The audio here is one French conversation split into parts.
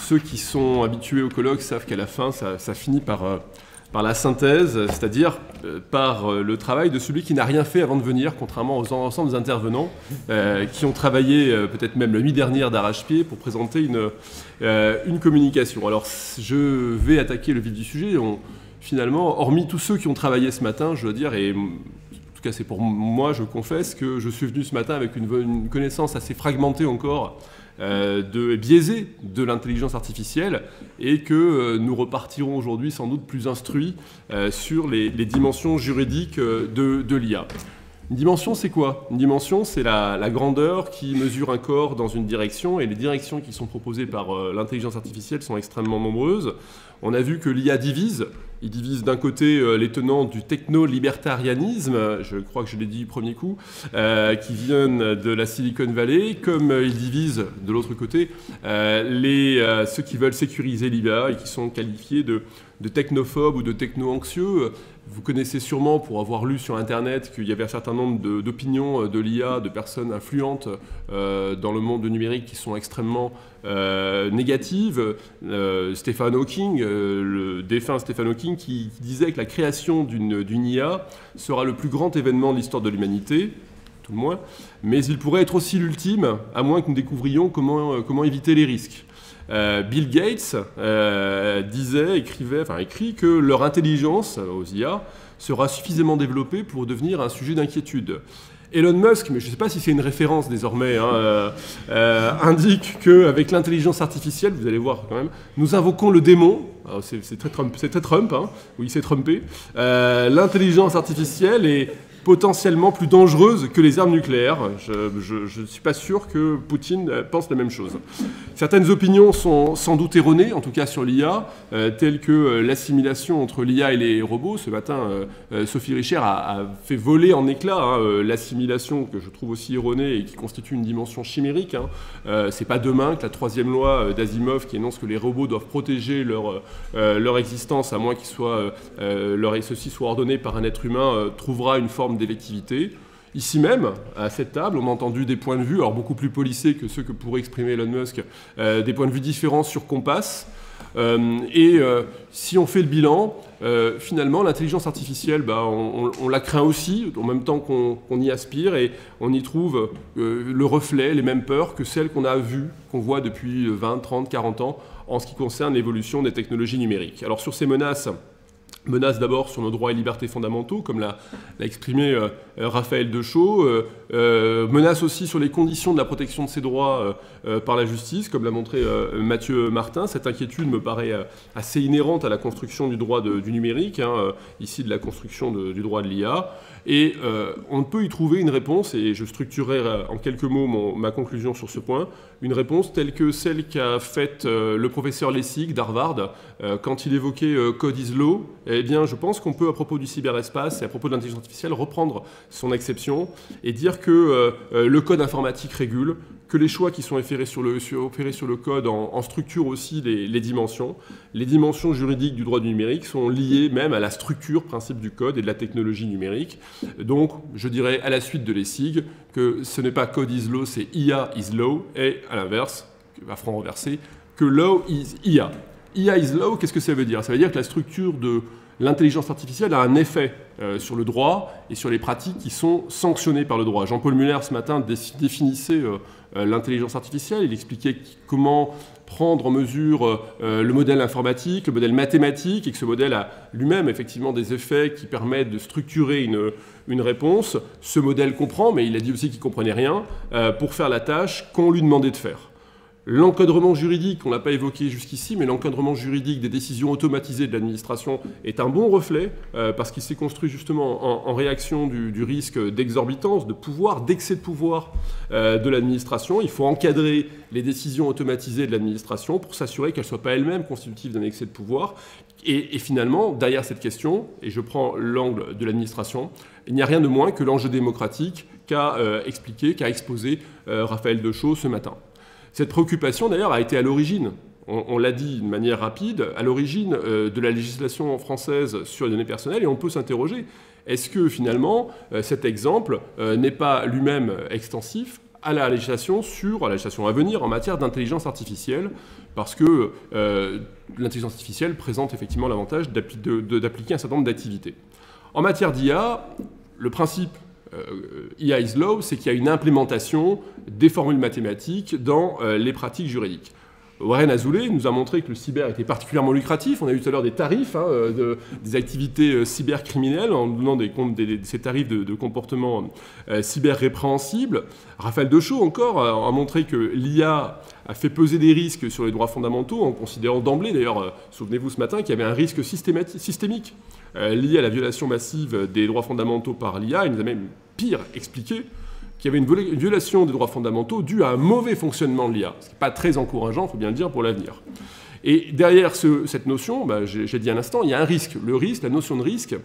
ceux qui sont habitués au colloque savent qu'à la fin, ça finit par la synthèse, c'est-à-dire par le travail de celui qui n'a rien fait avant de venir, contrairement aux ensembles des intervenants qui ont travaillé peut-être même la nuit dernière d'arrache-pied pour présenter une communication. Alors, je vais attaquer le vif du sujet. Finalement, hormis tous ceux qui ont travaillé ce matin, je dois dire, et en tout cas c'est pour moi, je confesse que je suis venu ce matin avec une connaissance assez fragmentée encore, biaisée de l'intelligence artificielle, et que nous repartirons aujourd'hui sans doute plus instruits sur les dimensions juridiques de l'IA. Une dimension, c'est quoi? Une dimension, c'est la grandeur qui mesure un corps dans une direction, et les directions qui sont proposées par l'intelligence artificielle sont extrêmement nombreuses. On a vu que l'IA divise. Il divise d'un côté les tenants du techno-libertarianisme, je crois que je l'ai dit du premier coup, qui viennent de la Silicon Valley, comme il divise de l'autre côté ceux qui veulent sécuriser l'IA et qui sont qualifiés de technophobes ou de techno-anxieux. Vous connaissez sûrement, pour avoir lu sur Internet, qu'il y avait un certain nombre d'opinions de l'IA, de personnes influentes dans le monde numérique qui sont extrêmement négatives. Stephen Hawking, le défunt Stephen Hawking, qui disait que la création d'une IA sera le plus grand événement de l'histoire de l'humanité, tout le moins, mais il pourrait être aussi l'ultime, à moins que nous découvrions comment éviter les risques. Bill Gates écrit que leur intelligence aux IA sera suffisamment développée pour devenir un sujet d'inquiétude. Elon Musk, mais je ne sais pas si c'est une référence désormais, indique qu'avec l'intelligence artificielle, vous allez voir quand même, nous invoquons le démon. C'est très Trump, hein, oui, c'est Trumpé. L'intelligence artificielle est potentiellement plus dangereuse que les armes nucléaires. Je ne suis pas sûr que Poutine pense la même chose. Certaines opinions sont sans doute erronées, en tout cas sur l'IA, telles que l'assimilation entre l'IA et les robots. Ce matin, Sophie Richer a fait voler en éclats l'assimilation, que je trouve aussi erronée et qui constitue une dimension chimérique. C'est pas demain que la troisième loi d'Asimov, qui énonce que les robots doivent protéger leur existence, à moins ceci soit ordonné par un être humain, trouvera une forme d'électivité. Ici même, à cette table, on a entendu des points de vue, alors beaucoup plus policés que ceux que pourrait exprimer Elon Musk, des points de vue différents sur Compass. Si on fait le bilan, finalement, l'intelligence artificielle, on la craint aussi, en même temps qu'on y aspire, et on y trouve le reflet, les mêmes peurs que celles qu'on voit depuis 20, 30, 40 ans, en ce qui concerne l'évolution des technologies numériques. Alors sur ces menaces d'abord sur nos droits et libertés fondamentaux, comme l'a exprimé Raphaël Deschaux, menace aussi sur les conditions de la protection de ces droits par la justice, comme l'a montré Mathieu Martin. Cette inquiétude me paraît assez inhérente à la construction du droit du numérique, ici de la construction du droit de l'IA. Et on ne peut y trouver une réponse, et je structurerai en quelques mots ma conclusion sur ce point, une réponse telle que celle qu'a faite le professeur Lessig d'Harvard quand il évoquait Code is Law. Eh bien, je pense qu'on peut, à propos du cyberespace et à propos de l'intelligence artificielle, reprendre son exception et dire que le code informatique régule, que les choix qui sont opérés sur le code en structurent aussi les dimensions. Les dimensions juridiques du droit du numérique sont liées même à la structure principe du code et de la technologie numérique. Donc, je dirais à la suite de Lessig que ce n'est pas code is law, c'est IA is law, et à l'inverse, à front renversé, que law is IA. IA is law, qu'est-ce que ça veut dire? Ça veut dire que la structure de l'intelligence artificielle a un effet sur le droit et sur les pratiques qui sont sanctionnées par le droit. Jean-Paul Muller, ce matin, définissait l'intelligence artificielle. Il expliquait comment prendre en mesure le modèle informatique, le modèle mathématique, et que ce modèle a lui-même effectivement des effets qui permettent de structurer une réponse. Ce modèle comprend, mais il a dit aussi qu'il ne comprenait rien, pour faire la tâche qu'on lui demandait de faire. L'encadrement juridique, on ne l'a pas évoqué jusqu'ici, mais l'encadrement juridique des décisions automatisées de l'administration est un bon reflet, parce qu'il s'est construit justement en réaction du risque d'exorbitance, de pouvoir, d'excès de pouvoir de l'administration. Il faut encadrer les décisions automatisées de l'administration pour s'assurer qu'elles ne soient pas elles-mêmes constitutives d'un excès de pouvoir. Et finalement, derrière cette question, et je prends l'angle de l'administration, il n'y a rien de moins que l'enjeu démocratique qu'a exposé Raphaël Deschaux ce matin. Cette préoccupation, d'ailleurs, a été à l'origine, on l'a dit de manière rapide, à l'origine de la législation française sur les données personnelles, et on peut s'interroger, est-ce que finalement cet exemple n'est pas lui-même extensif à la législation à venir en matière d'intelligence artificielle, parce que l'intelligence artificielle présente effectivement l'avantage d'appliquer un certain nombre d'activités. En matière d'IA, le principe IA is law, c'est qu'il y a une implémentation des formules mathématiques dans les pratiques juridiques. Warren Azoulay nous a montré que le cyber était particulièrement lucratif. On a eu tout à l'heure des tarifs des activités cybercriminelles en donnant ces tarifs de comportement cyber répréhensibles. Raphaël Deschaux encore a montré que l'IA a fait peser des risques sur les droits fondamentaux en considérant d'emblée, d'ailleurs, souvenez-vous ce matin, qu'il y avait un risque systémique lié à la violation massive des droits fondamentaux par l'IA. Il nous a même pire expliqué qu'il y avait une violation des droits fondamentaux due à un mauvais fonctionnement de l'IA, ce qui n'est pas très encourageant, il faut bien le dire, pour l'avenir. Et derrière cette notion, j'ai dit à l'instant, il y a un risque. Le risque, la notion de risque,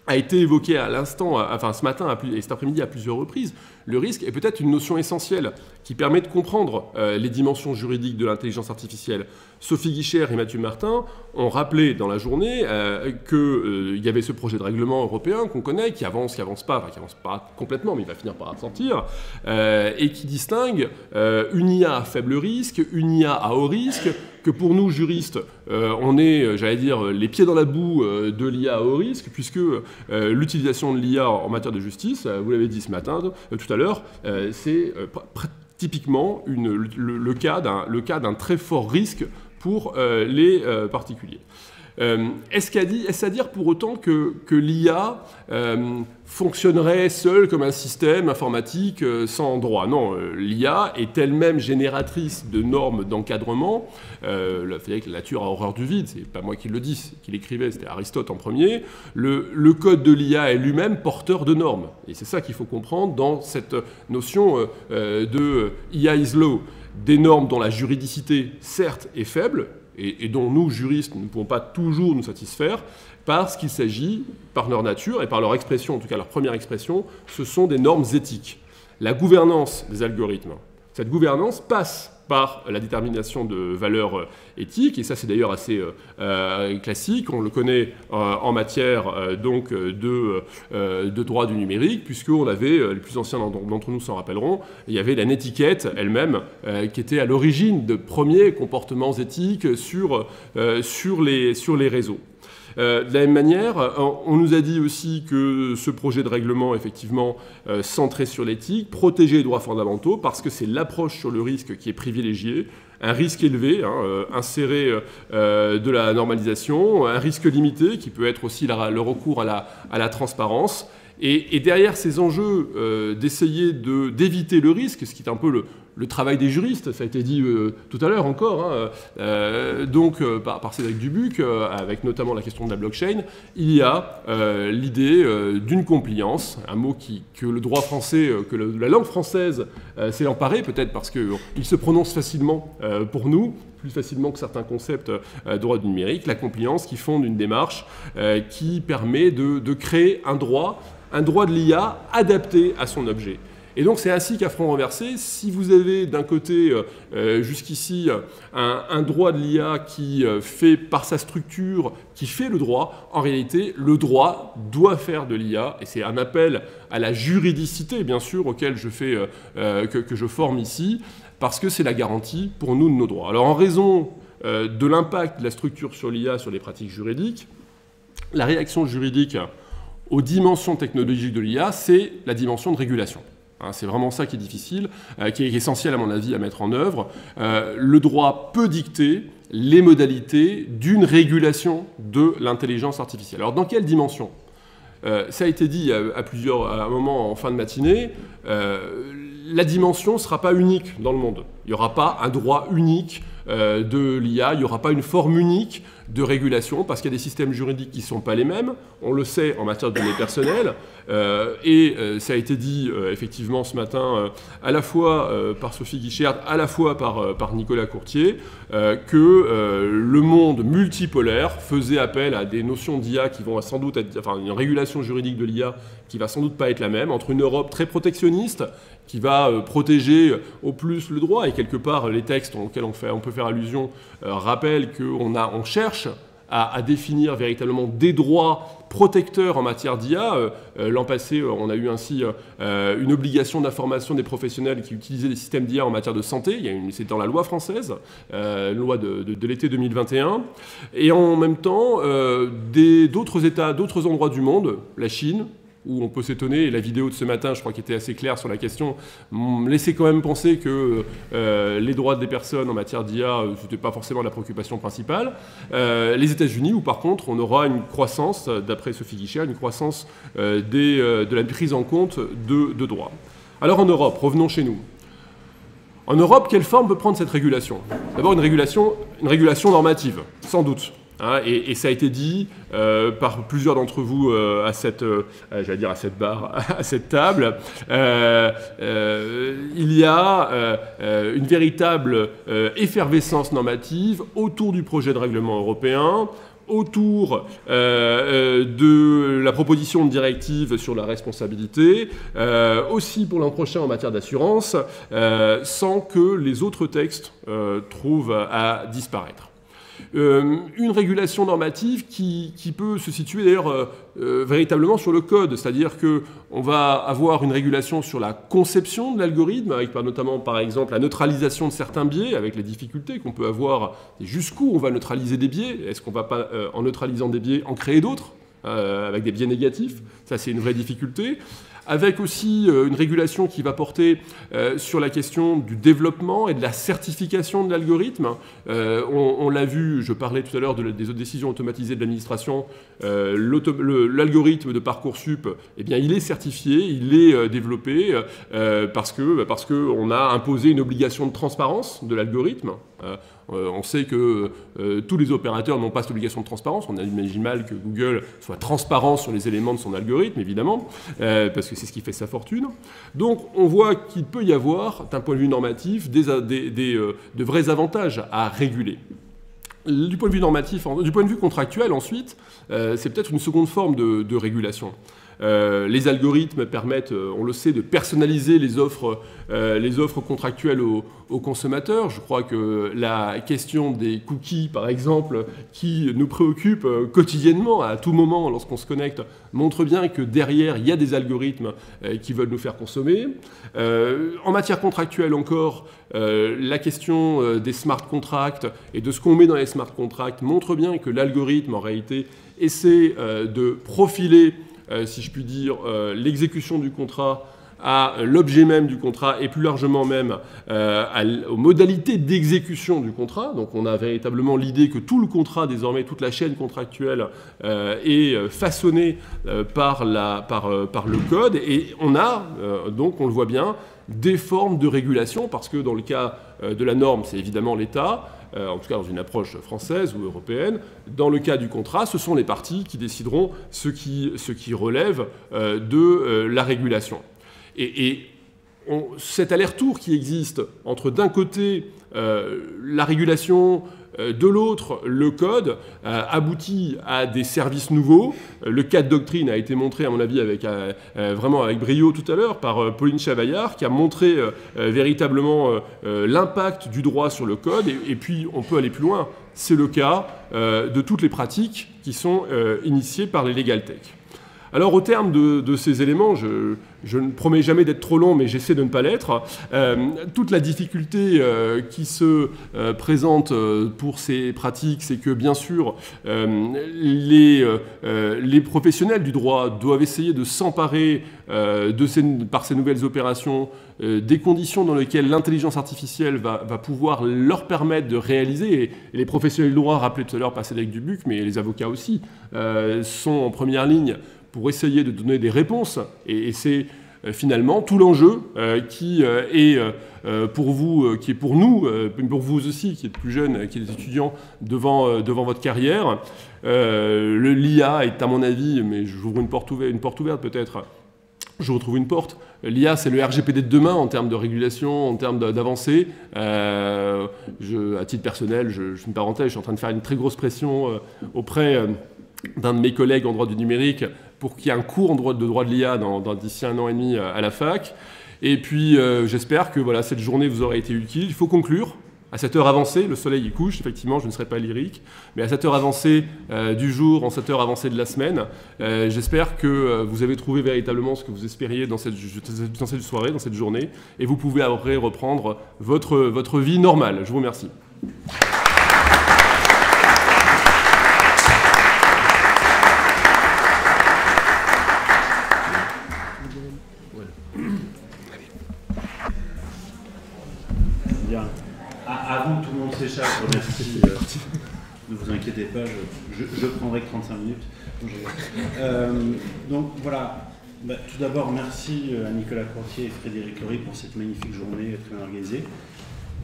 a été évoquée à l'instant, ce matin et cet après-midi à plusieurs reprises. Le risque est peut-être une notion essentielle qui permet de comprendre les dimensions juridiques de l'intelligence artificielle. Sophie Guichert et Mathieu Martin ont rappelé dans la journée qu'il y avait ce projet de règlement européen qu'on connaît, qui avance pas complètement, mais il va finir par sortir, et qui distingue une IA à faible risque, une IA à haut risque, que pour nous, juristes, on est, j'allais dire, les pieds dans la boue de l'IA à haut risque, puisque l'utilisation de l'IA en matière de justice, vous l'avez dit ce matin, tout à l'heure, c'est typiquement le cas d'un très fort risque pour les particuliers. Est-ce à dire pour autant que l'IA fonctionnerait seule comme un système informatique sans droit? Non, l'IA est elle-même génératrice de normes d'encadrement. Vous savez que la nature a horreur du vide, c'est pas moi qui le dis, qui l'écrivait, c'était Aristote en premier. Le code de l'IA est lui-même porteur de normes. Et c'est ça qu'il faut comprendre dans cette notion de IA is law. Des normes dont la juridicité, certes, est faible, et dont nous, juristes, ne pouvons pas toujours nous satisfaire, parce qu'il s'agit, par leur nature et par leur expression, en tout cas leur première expression, ce sont des normes éthiques. La gouvernance des algorithmes, cette gouvernance passe par la détermination de valeurs éthiques, et ça c'est d'ailleurs assez classique, on le connaît en matière de droit du numérique, puisqu'on avait, les plus anciens d'entre nous s'en rappelleront, il y avait la netiquette elle-même qui était à l'origine de premiers comportements éthiques sur les réseaux. De la même manière, on nous a dit aussi que ce projet de règlement, effectivement, centré sur l'éthique, protégeait les droits fondamentaux, parce que c'est l'approche sur le risque qui est privilégiée, un risque élevé, inséré de la normalisation, un risque limité, qui peut être aussi le recours à la transparence. Et derrière ces enjeux d'essayer d'éviter le risque, ce qui est un peu le travail des juristes, ça a été dit tout à l'heure encore, par Cédric Dubuc, avec notamment la question de la blockchain, il y a l'idée d'une compliance, un mot que le droit français, que la langue française s'est emparée, peut-être parce qu'il se prononce facilement pour nous, plus facilement que certains concepts droit du numérique, la compliance qui fonde une démarche qui permet de créer un droit de l'IA adapté à son objet. Et donc c'est ainsi qu'à front renversé, si vous avez d'un côté jusqu'ici un droit de l'IA qui fait par sa structure, qui fait le droit, en réalité le droit doit faire de l'IA, et c'est un appel à la juridicité bien sûr auquel que je forme ici, parce que c'est la garantie pour nous de nos droits. Alors en raison de l'impact de la structure sur l'IA sur les pratiques juridiques, la réaction juridique aux dimensions technologiques de l'IA, c'est la dimension de régulation. C'est vraiment ça qui est difficile, qui est essentiel à mon avis à mettre en œuvre. Le droit peut dicter les modalités d'une régulation de l'intelligence artificielle. Alors dans quelle dimension ? Ça a été dit à un moment en fin de matinée, la dimension ne sera pas unique dans le monde. Il n'y aura pas un droit unique de l'IA, il n'y aura pas une forme unique de régulation, parce qu'il y a des systèmes juridiques qui ne sont pas les mêmes, on le sait en matière de données personnelles, et ça a été dit effectivement ce matin à la fois par Sophie Guichert, à la fois par Nicolas Courtier, que le monde multipolaire faisait appel à des notions d'IA qui vont sans doute être, enfin une régulation juridique de l'IA qui va sans doute pas être la même, entre une Europe très protectionniste, qui va protéger au plus le droit, et quelque part les textes auxquels on peut faire allusion rappellent qu'on cherche à définir véritablement des droits protecteurs en matière d'IA. L'an passé, on a eu ainsi une obligation d'information des professionnels qui utilisaient des systèmes d'IA en matière de santé. C'est dans la loi française, loi de l'été 2021. Et en même temps, d'autres États, d'autres endroits du monde, la Chine, où on peut s'étonner, et la vidéo de ce matin, je crois qu'elle était assez claire sur la question, laissait quand même penser que les droits des personnes en matière d'IA, ce n'était pas forcément la préoccupation principale. Les États-Unis, où par contre, on aura une croissance, d'après Sophie Guichard, une croissance de la prise en compte de droits. Alors en Europe, revenons chez nous. En Europe, quelle forme peut prendre cette régulation? D'abord, une régulation normative, sans doute. Hein, et ça a été dit par plusieurs d'entre vous à cette barre, à cette table. Il y a une véritable effervescence normative autour du projet de règlement européen, autour de la proposition de directive sur la responsabilité, aussi pour l'an prochain en matière d'assurance, sans que les autres textes trouvent à disparaître. Une régulation normative qui peut se situer d'ailleurs véritablement sur le code, c'est-à-dire qu'on va avoir une régulation sur la conception de l'algorithme, avec notamment par exemple la neutralisation de certains biais, avec les difficultés qu'on peut avoir, et jusqu'où on va neutraliser des biais, est-ce qu'on ne va pas, en neutralisant des biais, en créer d'autres, avec des biais négatifs, ça c'est une vraie difficulté. Avec aussi une régulation qui va porter sur la question du développement et de la certification de l'algorithme. On l'a vu, je parlais tout à l'heure des autres décisions automatisées de l'administration, l'algorithme de Parcoursup, eh bien, il est certifié, il est développé parce qu'on a imposé une obligation de transparence de l'algorithme. On sait que tous les opérateurs n'ont pas cette obligation de transparence. On imagine mal que Google soit transparent sur les éléments de son algorithme, évidemment, parce que c'est ce qui fait sa fortune. Donc on voit qu'il peut y avoir, d'un point de vue normatif, de vrais avantages à réguler. Du point de vue normatif, du point de vue contractuel, ensuite, c'est peut-être une seconde forme de régulation. Les algorithmes permettent, on le sait, de personnaliser les offres contractuelles aux consommateurs. Je crois que la question des cookies, par exemple, qui nous préoccupe quotidiennement, à tout moment, lorsqu'on se connecte, montre bien que derrière, il y a des algorithmes qui veulent nous faire consommer. En matière contractuelle encore, la question des smart contracts et de ce qu'on met dans les smart contracts montre bien que l'algorithme, en réalité, essaie de profiler si je puis dire, l'exécution du contrat à l'objet même du contrat et plus largement même aux modalités d'exécution du contrat. Donc on a véritablement l'idée que tout le contrat, désormais toute la chaîne contractuelle est façonnée par le code et on a, donc on le voit bien, des formes de régulation parce que dans le cas de la norme, c'est évidemment l'État, en tout cas dans une approche française ou européenne. Dans le cas du contrat, ce sont les parties qui décideront ce qui relève de la régulation. Et cet aller-retour qui existe entre d'un côté la régulation, de l'autre le code, aboutit à des services nouveaux. Le cas de doctrine a été montré, à mon avis, vraiment avec brio tout à l'heure par Pauline Chavaillard, qui a montré véritablement l'impact du droit sur le code. Et puis, on peut aller plus loin. C'est le cas de toutes les pratiques qui sont initiées par les legal tech. Alors, au terme de ces éléments, je ne promets jamais d'être trop long, mais j'essaie de ne pas l'être. Toute la difficulté qui se présente pour ces pratiques, c'est que, bien sûr, les professionnels du droit doivent essayer de s'emparer par ces nouvelles opérations des conditions dans lesquelles l'intelligence artificielle va pouvoir leur permettre de réaliser. Et les professionnels du droit, rappelé tout à l'heure par Cédric Dubuc, mais les avocats aussi, sont en première ligne pour essayer de donner des réponses. Et c'est finalement tout l'enjeu qui est pour vous, qui est pour nous, pour vous aussi, qui êtes plus jeunes, qui êtes étudiants devant votre carrière. L'IA est, à mon avis, mais j'ouvre une porte ouverte peut-être, je retrouve une porte. L'IA, c'est le RGPD de demain en termes de régulation, en termes d'avancée. À titre personnel, je fais une parenthèse, je suis en train de faire une très grosse pression auprès d'un de mes collègues en droit du numérique pour qu'il y ait un cours de droit de l'IA d'ici 1 an et demi à la fac. Et puis, j'espère que voilà, cette journée vous aura été utile. Il faut conclure. à cette heure avancée, le soleil y couche, effectivement, je ne serai pas lyrique, mais à cette heure avancée du jour, en cette heure avancée de la semaine, j'espère que vous avez trouvé véritablement ce que vous espériez dans cette soirée, dans cette journée, et vous pouvez après reprendre votre vie normale. Je vous remercie. Bien. Avant que tout le monde s'échappe, je remercie. Ne vous inquiétez pas, je prendrai que 35 minutes. Donc voilà, tout d'abord merci à Nicolas Courtier et Frédéric Lory pour cette magnifique journée très bien organisée.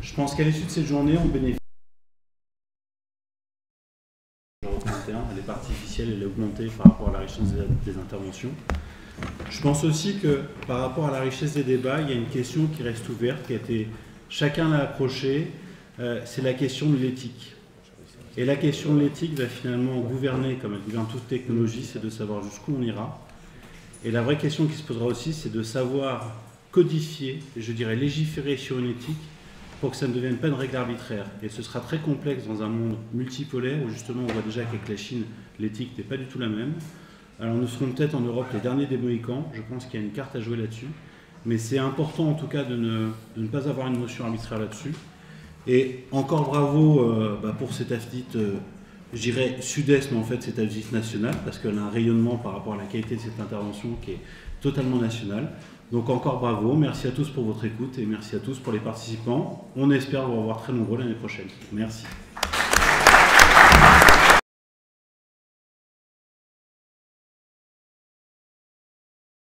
Je pense qu'à l'issue de cette journée, on bénéficie. Elle est artificielle, elle est augmentée par rapport à la richesse des interventions. Je pense aussi que par rapport à la richesse des débats, il y a une question qui reste ouverte, qui a été, chacun l'a approchée, c'est la question de l'éthique. Et la question de l'éthique va finalement gouverner, comme elle gouverne toute technologie, c'est de savoir jusqu'où on ira. Et la vraie question qui se posera aussi, c'est de savoir codifier, je dirais légiférer sur une éthique, pour que ça ne devienne pas une règle arbitraire. Et ce sera très complexe dans un monde multipolaire, où justement on voit déjà qu'avec la Chine, l'éthique n'est pas du tout la même. Alors nous serons peut-être en Europe les derniers des Mohicans, je pense qu'il y a une carte à jouer là-dessus. Mais c'est important en tout cas de ne pas avoir une notion arbitraire là-dessus. Et encore bravo pour cet AFDIT, je dirais sud-est, mais en fait c'est AFDIT national, parce qu'elle a un rayonnement par rapport à la qualité de cette intervention qui est totalement nationale. Donc encore bravo, merci à tous pour votre écoute et merci à tous pour les participants. On espère vous revoir très nombreux l'année prochaine. Merci.